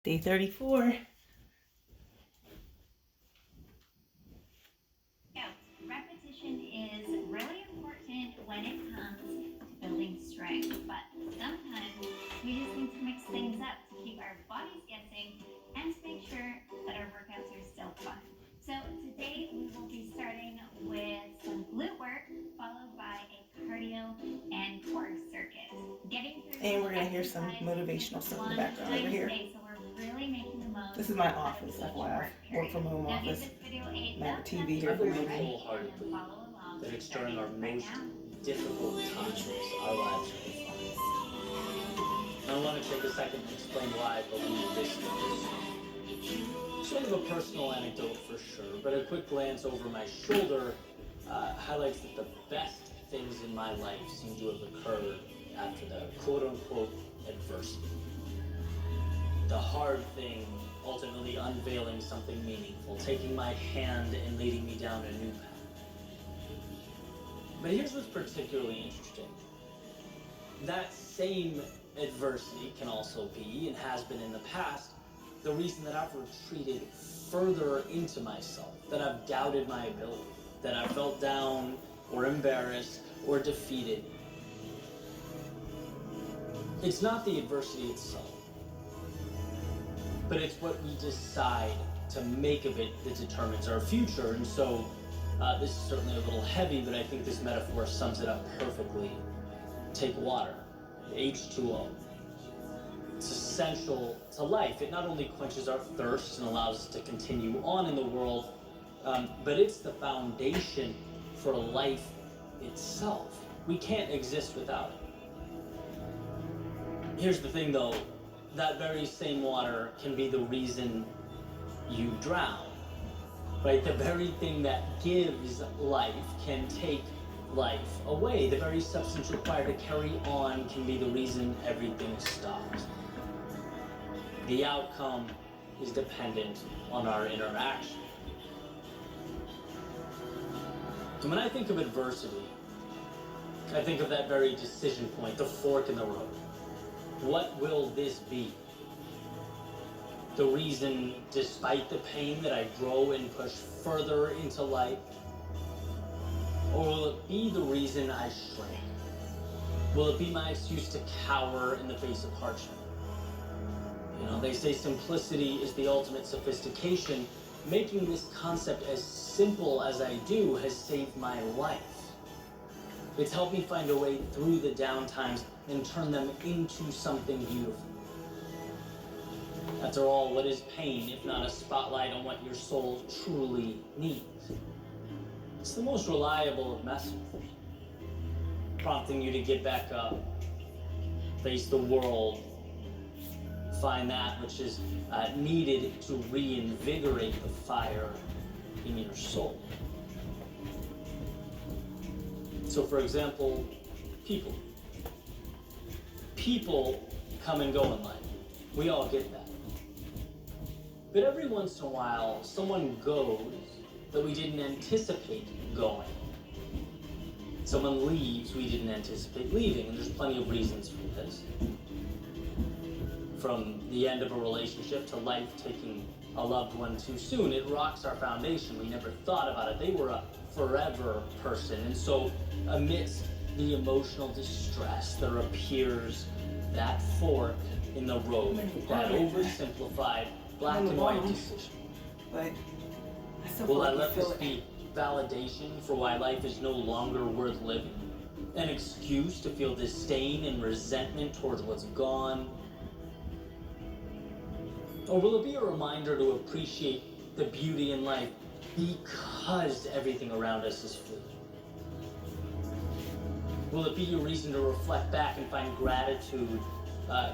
Day 34. Repetition is really important when it comes to building strength, but sometimes we just need to mix things up to keep our bodies guessing and to make sure that our workouts are still fun. So today we will be starting with some glute work, followed by a cardio and core circuit. And we're going to hear some motivational stuff in the background over here. So we're really making the most. This is my office, FYI. Work from home office. I have a TV here I for believe me. wholeheartedly that it's during our most difficult times our lives are defined. I want to take a second to explain why I believe this is. Sort of a personal anecdote for sure, but a quick glance over my shoulder highlights that the best things in my life seem to have occurred after the quote-unquote adversity. The hard thing ultimately unveiling something meaningful, taking my hand and leading me down a new path. But here's what's particularly interesting. That same adversity can also be, and has been in the past, the reason that I've retreated further into myself, that I've doubted my ability, that I felt down or embarrassed or defeated. It's not the adversity itself, but it's what we decide to make of it that determines our future. And so this is certainly a little heavy, but I think this metaphor sums it up perfectly. Take water, H2O. It's essential to life. It not only quenches our thirst and allows us to continue on in the world, but it's the foundation for life itself. We can't exist without it. Here's the thing though, that very same water can be the reason you drown, right? The very thing that gives life can take life away. The very substance required to carry on can be the reason everything stops. The outcome is dependent on our interaction. And when I think of adversity, I think of that very decision point, the fork in the road. What will this be? The reason, despite the pain, that I grow and push further into life? Or will it be the reason I shrink? Will it be my excuse to cower in the face of hardship? You know, they say simplicity is the ultimate sophistication. Making this concept as simple as I do has saved my life. It's helped me find a way through the down times and turn them into something beautiful. After all, what is pain if not a spotlight on what your soul truly needs? It's the most reliable of messengers, prompting you to get back up, face the world, find that which is needed to reinvigorate the fire in your soul. So for example, people. People come and go in life. We all get that. But every once in a while, someone goes that we didn't anticipate going. Someone leaves we didn't anticipate leaving, and there's plenty of reasons for this. From the end of a relationship to life taking a loved one too soon, it rocks our foundation. We never thought about it. They were a forever person. And so amidst the emotional distress, there appears that fork in the road, that oversimplified black and white decision. Will I let this be validation for why life is no longer worth living? An excuse to feel disdain and resentment towards what's gone? Or will it be a reminder to appreciate the beauty in life because everything around us is fleeting? Will it be a reason to reflect back and find gratitude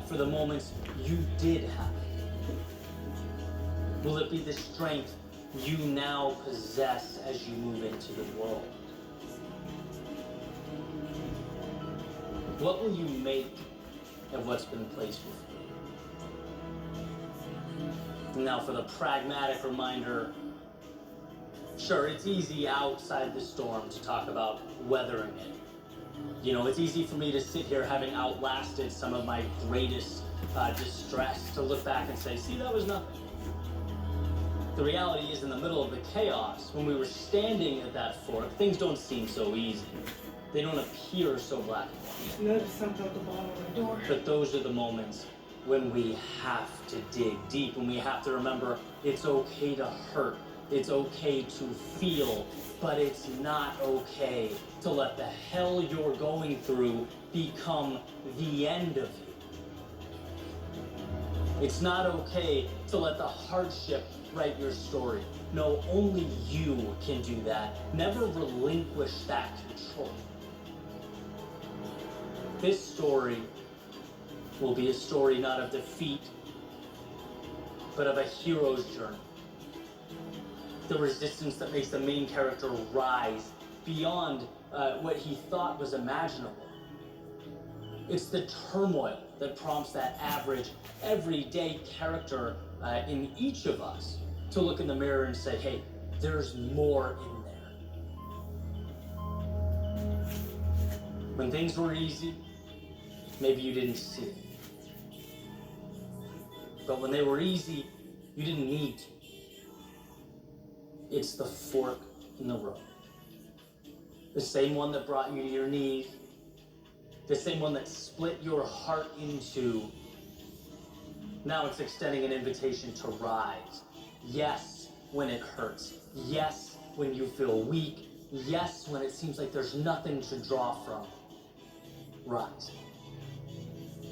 for the moments you did have? Will it be the strength you now possess as you move into the world? What will you make of what's been placed before you? Now for the pragmatic reminder, sure, it's easy outside the storm to talk about weathering it. You know, it's easy for me to sit here having outlasted some of my greatest distress to look back and say, see, that was nothing. The reality is, in the middle of the chaos, when we were standing at that fork, things don't seem so easy. They don't appear so black and white. Notice something at the bottom of the door. But those are the moments when we have to dig deep, when we have to remember it's okay to hurt, it's okay to feel, but it's not okay to let the hell you're going through become the end of you. It's not okay to let the hardship write your story. No, only you can do that. Never relinquish that control. This story will be a story not of defeat, but of a hero's journey. The resistance that makes the main character rise beyond what he thought was imaginable. It's the turmoil that prompts that average, everyday character in each of us to look in the mirror and say, hey, there's more in there. When things were easy, maybe you didn't see it. But when they were easy, you didn't need to. It's the fork in the road. The same one that brought you to your knees, the same one that split your heart in two. Now it's extending an invitation to rise. Yes, when it hurts. Yes, when you feel weak. Yes, when it seems like there's nothing to draw from. Rise.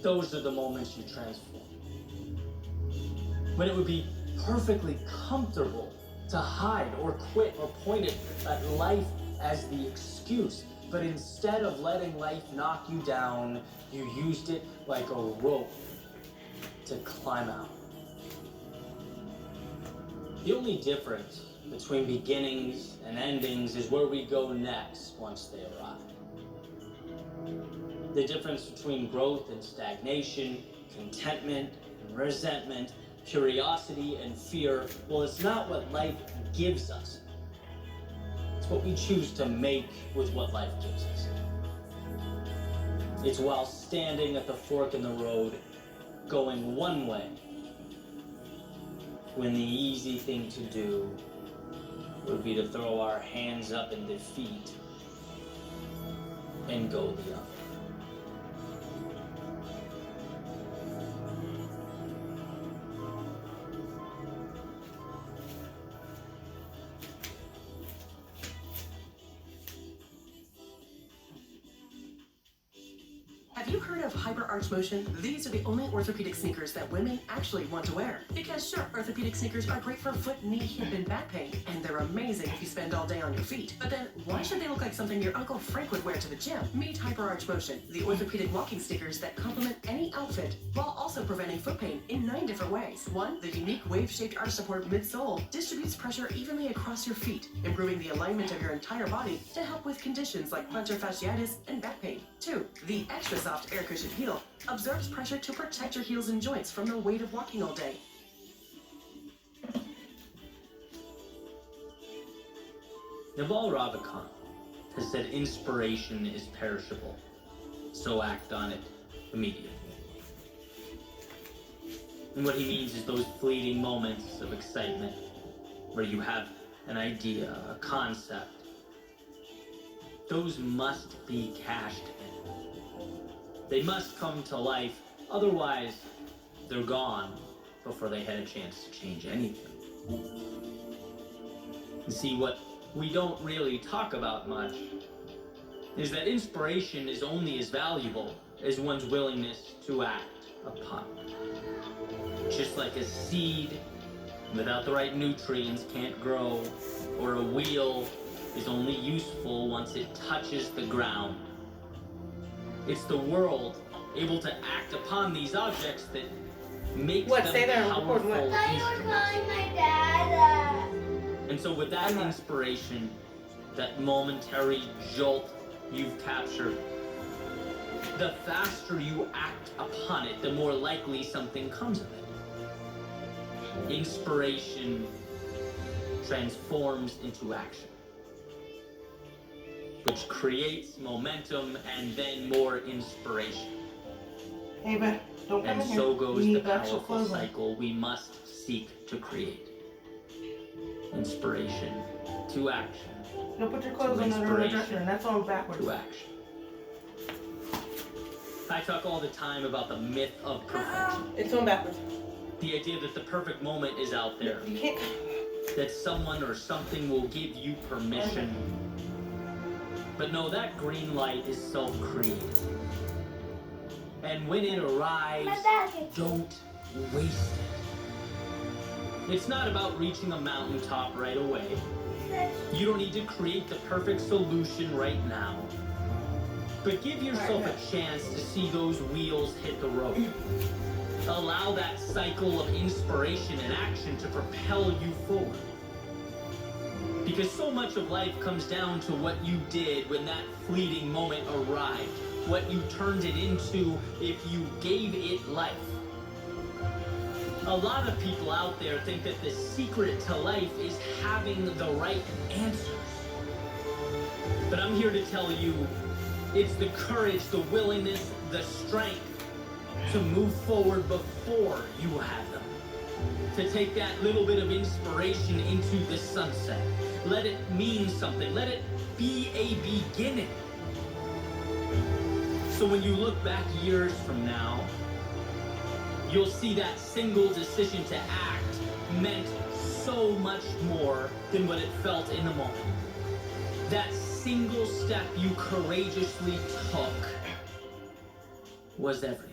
Those are the moments you transform. When it would be perfectly comfortable to hide or quit or point at life as the excuse, but instead of letting life knock you down, you used it like a rope to climb out. The only difference between beginnings and endings is where we go next once they arrive. The difference between growth and stagnation, contentment and resentment, curiosity and fear, well, it's not what life gives us. It's what we choose to make with what life gives us. It's while standing at the fork in the road, going one way, when the easy thing to do would be to throw our hands up in defeat and go the other. Have you heard of Hyper Arch Motion? These are the only orthopedic sneakers that women actually want to wear. Because sure, orthopedic sneakers are great for foot, knee, hip, and back pain, and they're amazing if you spend all day on your feet. But then, why should they look like something your Uncle Frank would wear to the gym? Meet Hyper Arch Motion, the orthopedic walking sneakers that complement any outfit, while also preventing foot pain in 9 different ways. 1, the unique wave-shaped arch support midsole distributes pressure evenly across your feet, improving the alignment of your entire body to help with conditions like plantar fasciitis and back pain. 2, the extra soft air cushion heel absorbs pressure to protect your heels and joints from the weight of walking all day. Naval Ravikant has said inspiration is perishable, so act on it immediately. And what he means is those fleeting moments of excitement where you have an idea, a concept, those must be cashed in. They must come to life, otherwise they're gone before they had a chance to change anything. You see, what we don't really talk about much is that inspiration is only as valuable as one's willingness to act upon it. Just like a seed without the right nutrients can't grow, or a wheel is only useful once it touches the ground. It's the world able to act upon these objects that makes them powerful instruments. My dad. And so with that inspiration, that momentary jolt you've captured, the faster you act upon it, the more likely something comes of it. Inspiration transforms into action. which creates momentum and then more inspiration. Hey, Beth, don't come And in here. so goes You the need extra powerful clothes on. cycle we must seek to create. Inspiration to action Don't put your clothes on under the dresser, and that's all backwards. to action. I talk all the time about the myth of perfection. It's on backwards. The idea that the perfect moment is out there, You can't. that someone or something will give you permission. But no, that green light is self-created. And when it arrives, My dad gets don't waste it. It's not about reaching a mountaintop right away. You don't need to create the perfect solution right now. But give yourself a chance to see those wheels hit the road. Allow that cycle of inspiration and action to propel you forward. Because so much of life comes down to what you did when that fleeting moment arrived. What you turned it into if you gave it life. A lot of people out there think that the secret to life is having the right answers. But I'm here to tell you, it's the courage, the willingness, the strength to move forward before you have them. To take that little bit of inspiration into the sunset. Let it mean something. Let it be a beginning. So when you look back years from now, you'll see that single decision to act meant so much more than what it felt in the moment. That single step you courageously took was everything.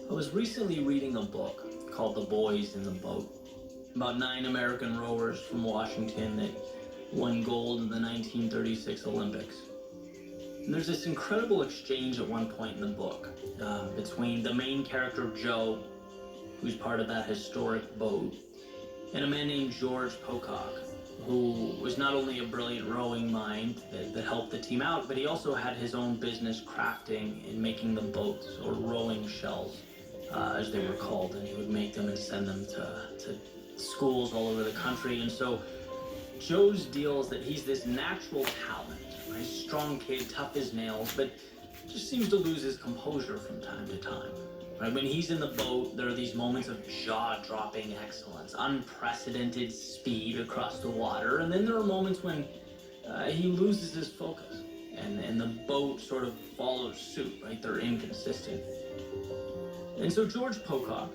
I was recently reading a book called The Boys in the Boat, about 9 American rowers from Washington that won gold in the 1936 Olympics. And there's this incredible exchange at one point in the book between the main character Joe, who's part of that historic boat, and a man named George Pocock, who was not only a brilliant rowing mind that helped the team out, but he also had his own business crafting and making the boats, or rowing shells, as they were called, and he would make them and send them to schools all over the country. And so Joe's deal is that he's this natural talent, right? Strong kid, tough as nails, but just seems to lose his composure from time to time. Right? When he's in the boat, there are these moments of jaw-dropping excellence, unprecedented speed across the water, and then there are moments when he loses his focus, and the boat sort of follows suit, right? They're inconsistent. And so George Pocock,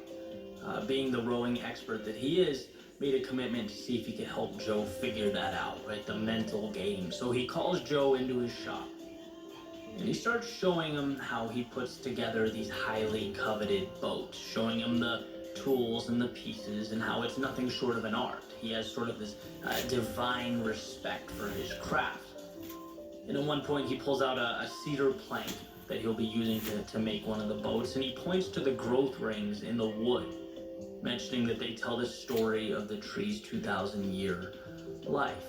being the rowing expert that he is, made a commitment to see if he could help Joe figure that out, right? The mental game. So he calls Joe into his shop, and he starts showing him how he puts together these highly coveted boats, showing him the tools and the pieces and how it's nothing short of an art. He has sort of this divine respect for his craft. And at one point he pulls out a cedar plank that he'll be using to make one of the boats, and he points to the growth rings in the wood, mentioning that they tell the story of the tree's 2,000-year life.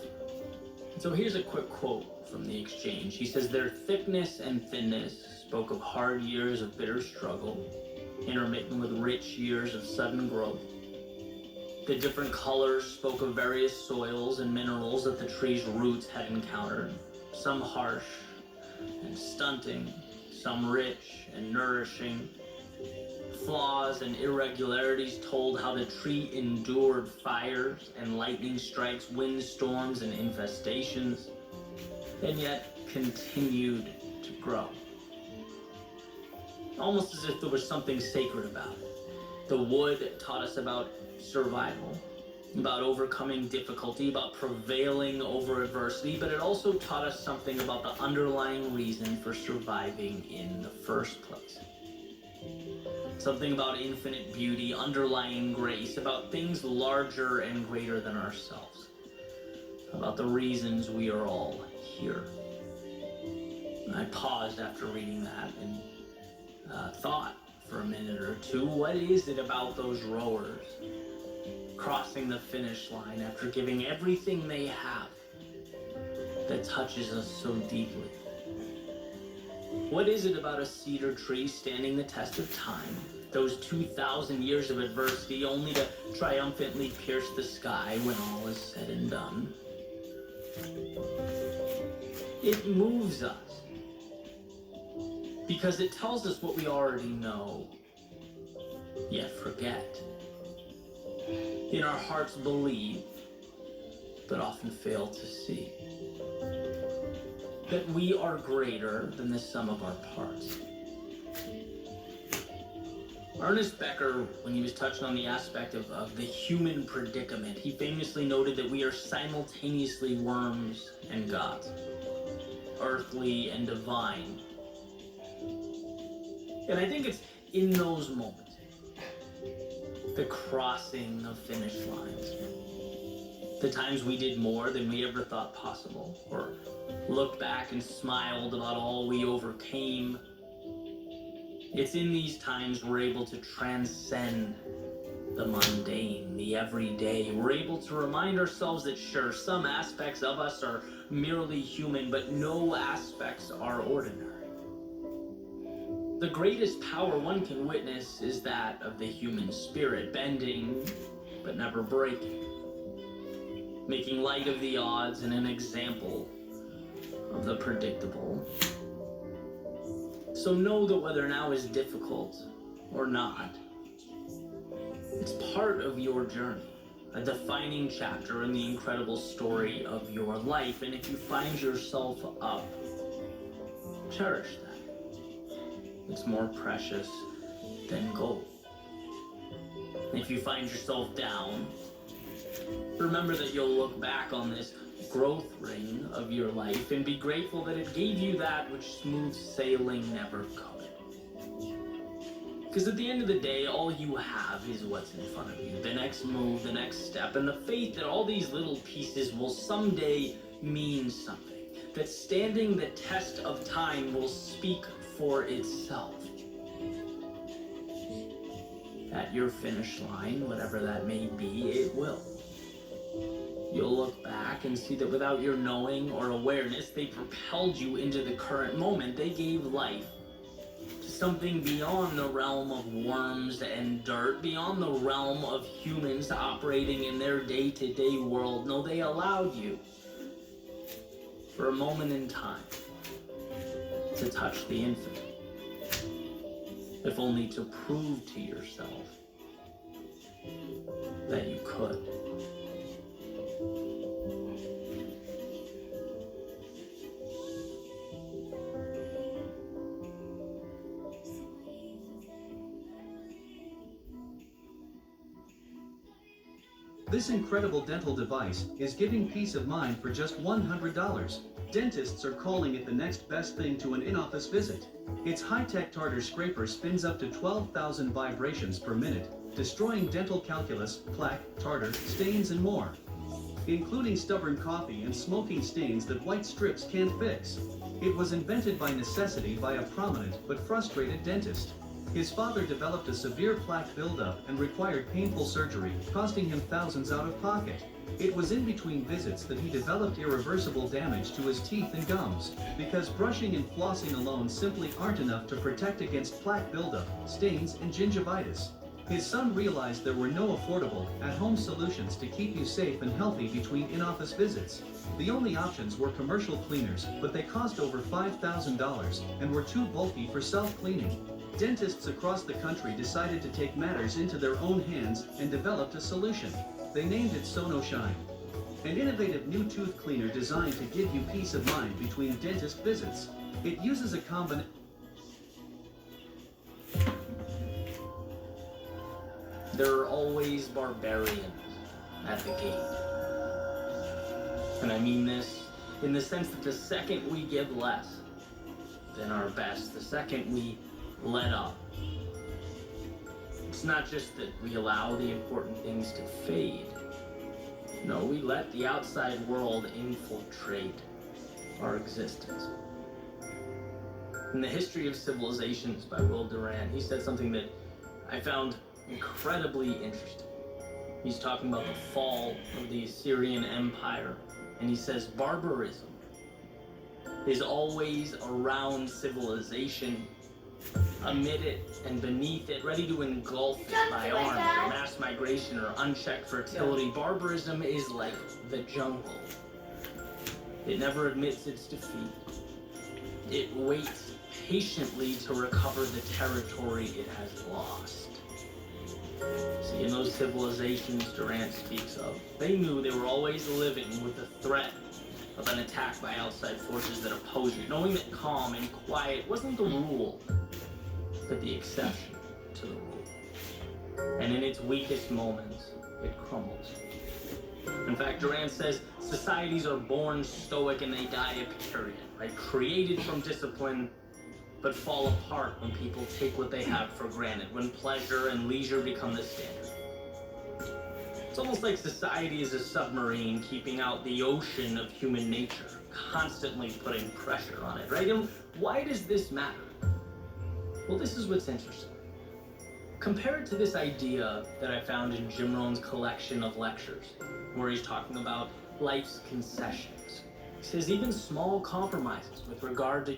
And so here's a quick quote from the exchange. He says, "Their thickness and thinness spoke of hard years of bitter struggle, intermittent with rich years of sudden growth. The different colors spoke of various soils and minerals that the tree's roots had encountered, some harsh and stunting, some rich and nourishing. Flaws and irregularities told how the tree endured fires and lightning strikes, windstorms and infestations, and yet continued to grow. Almost as if there was something sacred about it. The wood taught us about survival, about overcoming difficulty, about prevailing over adversity, but it also taught us something about the underlying reason for surviving in the first place. Something about infinite beauty, underlying grace, about things larger and greater than ourselves, about the reasons we are all here. I paused after reading that and thought for a minute or two, what is it about those rowers crossing the finish line after giving everything they have that touches us so deeply? What is it about a cedar tree standing the test of time, those 2,000 years of adversity, only to triumphantly pierce the sky when all is said and done? It moves us because it tells us what we already know, yet forget. In our hearts believe, but often fail to see. That we are greater than the sum of our parts. Ernest Becker, when he was touching on the aspect of the human predicament, he famously noted that we are simultaneously worms and gods, earthly and divine. And I think it's in those moments, the crossing of finish lines, the times we did more than we ever thought possible, or looked back and smiled about all we overcame. It's in these times we're able to transcend the mundane, the everyday. We're able to remind ourselves that sure, some aspects of us are merely human, but no aspects are ordinary. The greatest power one can witness is that of the human spirit, bending but never breaking, making light of the odds and an example of the predictable. So know that whether now is difficult or not, it's part of your journey, a defining chapter in the incredible story of your life. And if you find yourself up, cherish that. It's more precious than gold. And if you find yourself down, remember that you'll look back on this growth ring of your life and be grateful that it gave you that which smooth sailing never could. Because at the end of the day, all you have is what's in front of you, the next move, the next step, and the faith that all these little pieces will someday mean something, that standing the test of time will speak for itself. At your finish line, whatever that may be, it will. You'll look back and see that without your knowing or awareness, they propelled you into the current moment. They gave life to something beyond the realm of worms and dirt, beyond the realm of humans operating in their day-to-day world. No, they allowed you, for a moment in time, to touch the infinite, if only to prove to yourself that you could. This incredible dental device is giving peace of mind for just $100. Dentists are calling it the next best thing to an in-office visit. Its high-tech tartar scraper spins up to 12,000 vibrations per minute, destroying dental calculus, plaque, tartar, stains, and more, including stubborn coffee and smoking stains that white strips can't fix. It was invented by necessity by a prominent but frustrated dentist. His father developed a severe plaque buildup and required painful surgery, costing him thousands out of pocket. It was in between visits that he developed irreversible damage to his teeth and gums, because brushing and flossing alone simply aren't enough to protect against plaque buildup, stains, and gingivitis. His son realized there were no affordable, at-home solutions to keep you safe and healthy between in-office visits. The only options were commercial cleaners, but they cost over $5,000 and were too bulky for self-cleaning. Dentists across the country decided to take matters into their own hands and developed a solution. They named it SonoShine, an innovative new tooth cleaner designed to give you peace of mind between dentist visits. It uses a combination. There are always barbarians at the gate. And I mean this in the sense that the second we give less than our best, the second we let up, it's not just that we allow the important things to fade. No, we let the outside world infiltrate our existence. In The History of Civilizations by Will Durant, he said something that I found incredibly interesting. He's talking about the fall of the Assyrian Empire, and he says barbarism is always around civilization, amid it and beneath it, ready to engulf it by arms or mass migration or unchecked fertility. Barbarism is like the jungle. It never admits its defeat. It waits patiently to recover the territory it has lost. See, in those civilizations Durant speaks of, they knew they were always living with the threat of an attack by outside forces that oppose you, knowing that calm and quiet wasn't the rule, but the exception to the rule. And in its weakest moments, it crumbles. In fact, Durant says societies are born stoic and they die Epicurean, right? Created from discipline, but fall apart when people take what they have for granted, when pleasure and leisure become the standard. It's almost like society is a submarine keeping out the ocean of human nature, constantly putting pressure on it, right? And why does this matter? Well, this is what's interesting. Compare it to this idea that I found in Jim Rohn's collection of lectures, where he's talking about life's concessions. He says even small compromises with regard to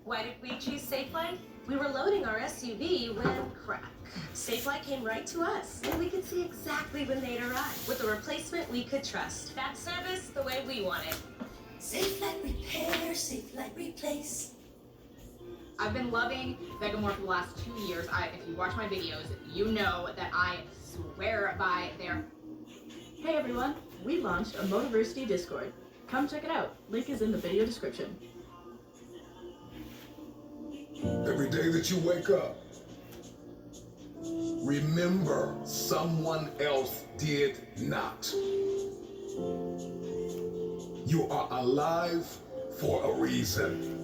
Why did we choose Safelight? We were loading our SUV when crack. Safelight came right to us, and we could see exactly when they'd arrive. With a replacement we could trust. That service the way we want it. Safelight repair, Safelight replace. I've been loving Vegamore for the last 2 years. If you watch my videos, you know that I swear by their... Hey everyone, we launched a Motiversity Discord. Come check it out. Link is in the video description. Every day that you wake up, remember someone else did not. You are alive for a reason.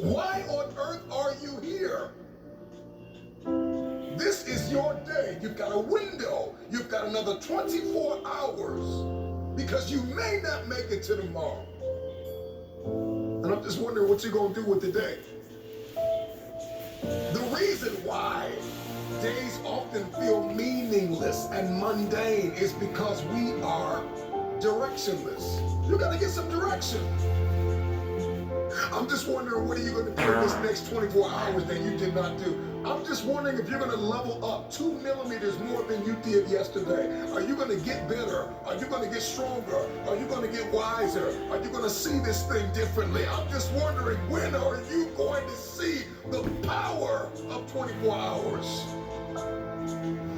Why on earth are you here? This is your day. You've got a window. You've got another 24 hours because you may not make it to tomorrow. And I'm just wondering what you're going to do with the day. The reason why days often feel meaningless and mundane is because we are directionless. You got to get some direction. I'm just wondering, what are you going to do in this next 24 hours that you did not do? I'm just wondering if you're going to level up 2 millimeters more than you did yesterday. Are you going to get better? Are you going to get stronger? Are you going to get wiser? Are you going to see this thing differently? I'm just wondering, when are you going to see the power of 24 hours?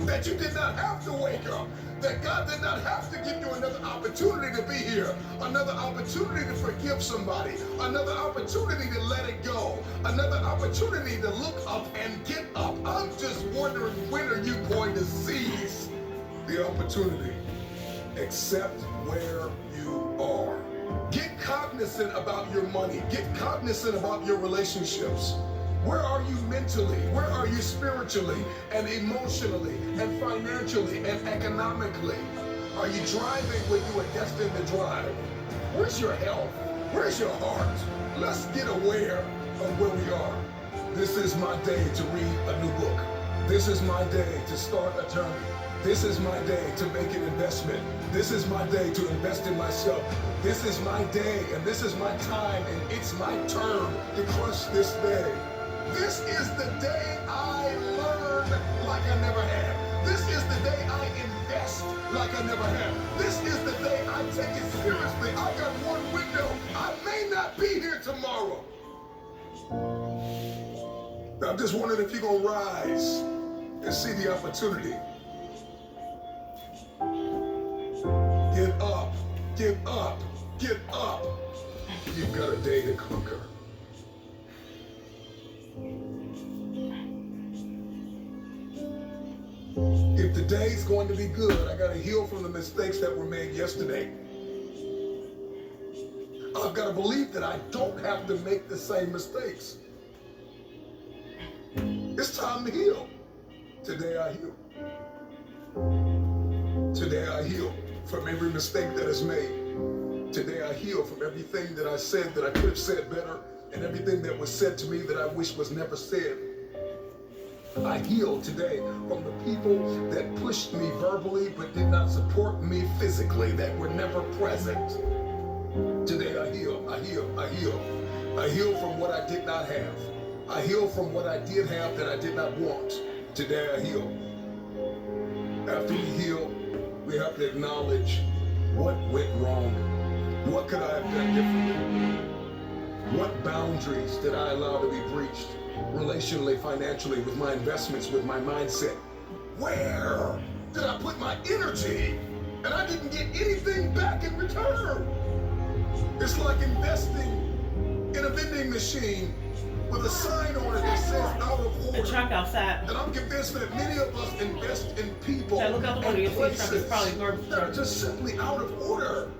That you did not have to wake up. That God did not have to give you another opportunity to be here, another opportunity to forgive somebody, another opportunity to let it go, another opportunity to look up and get up. I'm just wondering, when are you going to seize the opportunity? Accept where you are. Get cognizant about your money. Get cognizant about your relationships. Where are you mentally? Where are you spiritually and emotionally and financially and economically? Are you driving when you are destined to drive? Where's your health? Where's your heart? Let's get aware of where we are. This is my day to read a new book. This is my day to start a journey. This is my day to make an investment. This is my day to invest in myself. This is my day and this is my time and it's my turn to crush this day. This is the day I learn like I never have. This is the day I invest like I never have. This is the day I take it seriously. I got one window. I may not be here tomorrow. I'm just wondering if you're going to rise and see the opportunity. Get up, get up, get up. You've got a day to conquer. If the day's going to be good, I got to heal from the mistakes that were made yesterday. I've got to believe that I don't have to make the same mistakes. It's time to heal. Today I heal. Today I heal from every mistake that is made. Today I heal from everything that I said that I could have said better, and everything that was said to me that I wish was never said. I heal today from the people that pushed me verbally but did not support me physically, that were never present. Today I heal, I heal, I heal. I heal from what I did not have. I heal from what I did have that I did not want. Today I heal. After we heal, we have to acknowledge what went wrong. What could I have done differently? What boundaries did I allow to be breached? Relationally, financially, with my investments, with my mindset. Where did I put my energy and I didn't get anything back in return? It's like investing in a vending machine with a sign on it that says out of order. The truck outside. And I'm convinced that many of us invest in people Yeah, look out the window, you and see the truck is places probably garbage that are truck. just simply out of order.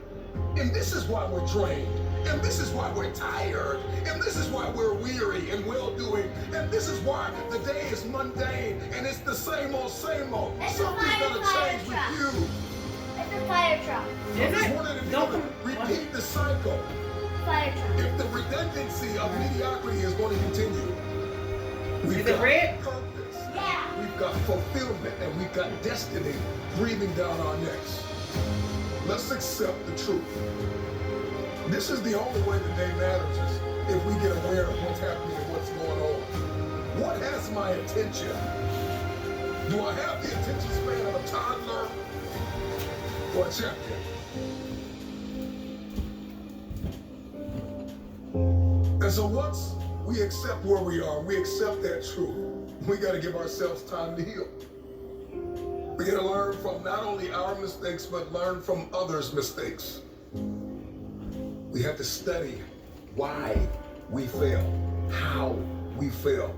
And this is why we're drained. And this is why we're tired. And this is why we're weary and well-doing. And this is why the day is mundane and it's the same old, same old. It's Something's gonna change truck. with you. It's a fire truck. I just wondered if you're Don't gonna repeat the cycle. Fire truck. If the redundancy of mediocrity is going to continue. We've Is it got red? purpose. Yeah. We've got fulfillment, and we've got destiny breathing down our necks. Let's accept the truth. This is the only way the day matters is if we get aware of what's happening and what's going on. What has my attention? Do I have the attention span of a toddler or a champion? And so once we accept where we are, we accept that truth, we got to give ourselves time to heal. We got to learn from not only our mistakes, but learn from others' mistakes. We have to study why we fail, how we fail,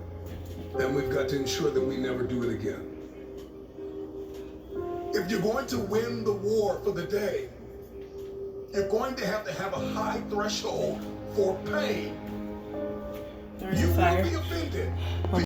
and we've got to ensure that we never do it again. If you're going to win the war for the day, you're going to have a high threshold for pain. There's You a fire. will be offended.